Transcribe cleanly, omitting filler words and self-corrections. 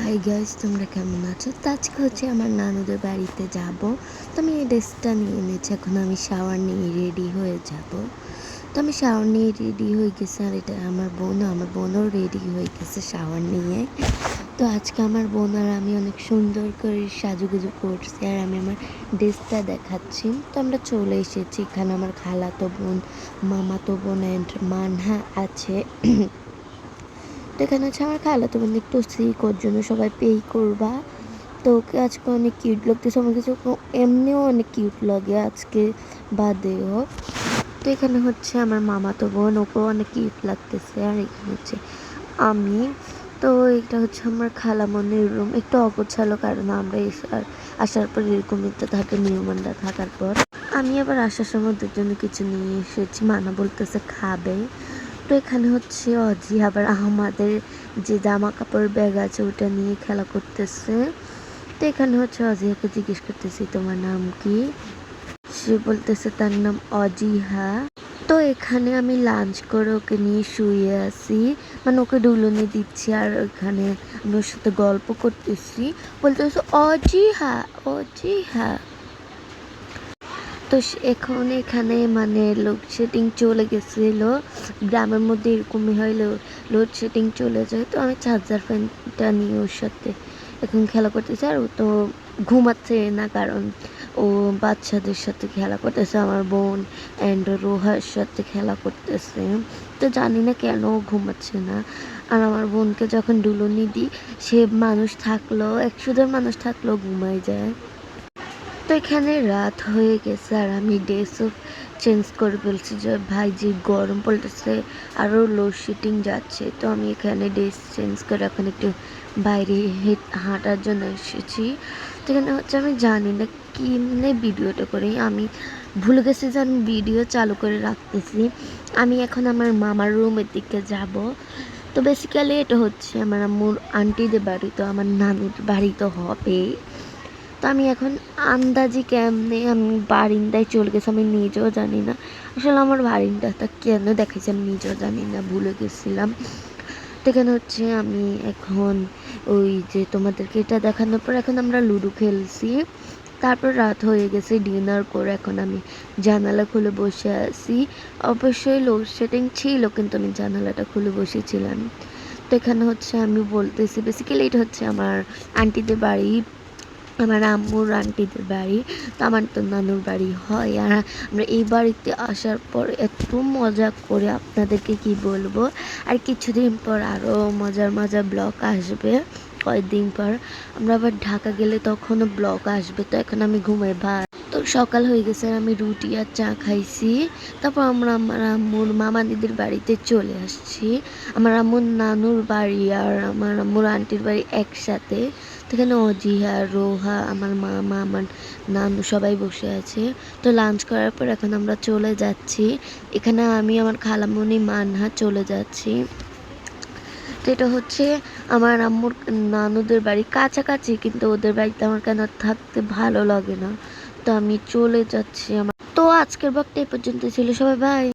Hi guys, তোমরা কেমন আছো? তো আজকে হচ্ছে আমার নানুদের বাড়িতে যাব। তো আমি এই ড্রেসটা নিয়ে নিয়েছি। এখন আমি শাওয়ার নিয়ে রেডি হয়ে যাব। তো আমি শাওয়ার নিয়ে রেডি হয়ে গেছি, আর এটা আমার বোনও রেডি হয়ে গেছে শাওয়ার নিয়ে। তো আজকে আমার বোন আর আমি অনেক সুন্দর করে সাজুগুজু করছি, আর আমি আমার ড্রেসটা দেখাচ্ছি। তো আমরা চলে এসেছি। এখানে আমার খালাতো বোন, মামাতো বোন অ্যান্ড মানহা আছে। তো এখানে হচ্ছে আমার খালাতো বোন একটু সিক, ওর জন্য সবাই পেই করবা। তো ওকে আজকে অনেক কিউট লাগতেছে, আমার কাছে এমনিও অনেক কিউট লাগে আজকে বাদেও। তো এখানে হচ্ছে আমার মামাতো বোন, ওকেও অনেক কিউট লাগতেছে। আর এখানে হচ্ছে আমি। তো এটা হচ্ছে আমার খালামনির রুম, একটু অগোছালো, কারণ আমরা আসার পর এরকমই তো থাকে মেহমানরা থাকার পর। আমি আবার আসার সময় ওদের জন্য কিছু নিয়ে এসেছি, মানা বলতেছে খাবে। তো এখানে হচ্ছে অজি আবার আমাদের যে জামা কাপড় ব্যাগ আছে ওটা নিয়ে খেলা করতেছে। তো এখানে হচ্ছে অজিহাকে জিজ্ঞেস করতেছি তোমার নাম কি। সে বলতেছে তার নাম অজিহা। তো এখানে আমি লাঞ্চ করে ওকে নিয়ে শুয়ে আছি, মানে ওকে ডুলুনি দিচ্ছি, আর ওখানে আমি ওর সাথে গল্প করতেছি। বলতেছে অজিহা অজিহা। তো এখন এখানে মানে লোডশেডিং চলে গেছিলো। গ্রামের মধ্যে এরকমই হয়, লোডশেডিং চলে যায়। তো আমি চার্জার ফ্যানটা নিয়ে ওর সাথে এখন খেলা করতেছি, আর ও তো ঘুমাচ্ছে না, কারণ ও বাচ্চাদের সাথে খেলা করতেছে, আমার বোন অ্যান্ড রোহার সাথে খেলা করতেছে। তো জানি না কেন ও ঘুমাচ্ছে না। আর আমার বোনকে যখন ডুলুনি দিই, সে মানুষ থাকলেও 100 জন মানুষ থাকলেও ঘুমাই যায়। তো এখানে রাত হয়ে গেছে, আর আমি ড্রেসও চেঞ্জ করে ফেলছি, যে ভাই যে গরম পড়তেছে, আরও লোডশেডিং যাচ্ছে। তো আমি এখানে ড্রেস চেঞ্জ করে এখন একটু বাইরে হাঁটার জন্য এসেছি। তো এখানে হচ্ছে আমি জানি না কিমনে ভিডিওটা করি, আমি ভুলে গেছি যে আমি ভিডিও চালু করে রাখতেছি। আমি এখন আমার মামার রুমের দিকে যাব। তো বেসিক্যালি এটা হচ্ছে আমার আম্মুর আন্টিদের বাড়ি, তো আমার নানুর বাড়ি তো হবেই। তো আমি এখন আন্দাজি কেমনে আমি বারিন্দায় চলে গেছি, আমি নিজেও জানি না। আসলে আমার বারিন্দাটা কেন দেখাইছি আমি নিজেও জানি না, ভুলে গেছিলাম। তো এখানে হচ্ছে আমি এখন ওই যে তোমাদেরকে এটা দেখানোর পর এখন আমরা লুডো খেলছি। তারপর রাত হয়ে গেছে, ডিনার করে এখন আমি জানালা খুলে বসে আছি। অবশ্যই লোডশেডিং ছিল, কিন্তু আমি জানালাটা খুলে বসেছিলাম। তো এখানে হচ্ছে আমি বলতেছি বেসিক্যালি এটা হচ্ছে আমার আন্টিদের বাড়ি, আমার আম্মুর আন্টিদের বাড়ি। তো আমার তো নানুর বাড়ি হয়, আর আমরা এই বাড়িতে আসার পর এত মজা করে আপনাদেরকে কি বলবো। আর কিছুদিন পর আরও মজার মজার ব্লগ আসবে। কয়েকদিন পর আমরা আবার ঢাকা গেলে তখনও ব্লগ আসবে। তো এখন আমি ঘুমাই ভাই। তো সকাল হয়ে গেছে, আর আমি রুটি আর চা খাইছি। তারপর আমরা আমার আম্মুর মামানিদের বাড়িতে চলে আসছি। আমার আম্মুর নানুর বাড়ি আর আমার আম্মুর আন্টির বাড়ি একসাথে। সেখানে অজিহা, রোহা, আমার মামা, আমার নানু সবাই বসে আছে। তো লাঞ্চ করার পর এখন আমরা চলে যাচ্ছি। এখানে আমি আমার খালামণি মানহা চলে যাচ্ছি। তো এটা হচ্ছে আমার আম্মুর নানুদের বাড়ি কাছাকাছি, কিন্তু ওদের বাড়িতে আমার কেন থাকতে ভালো লাগে না। তো আমি চলে যাচ্ছি আমার। তো আজকের ব্লগটা এই পর্যন্ত ছিল, সবাই বাই।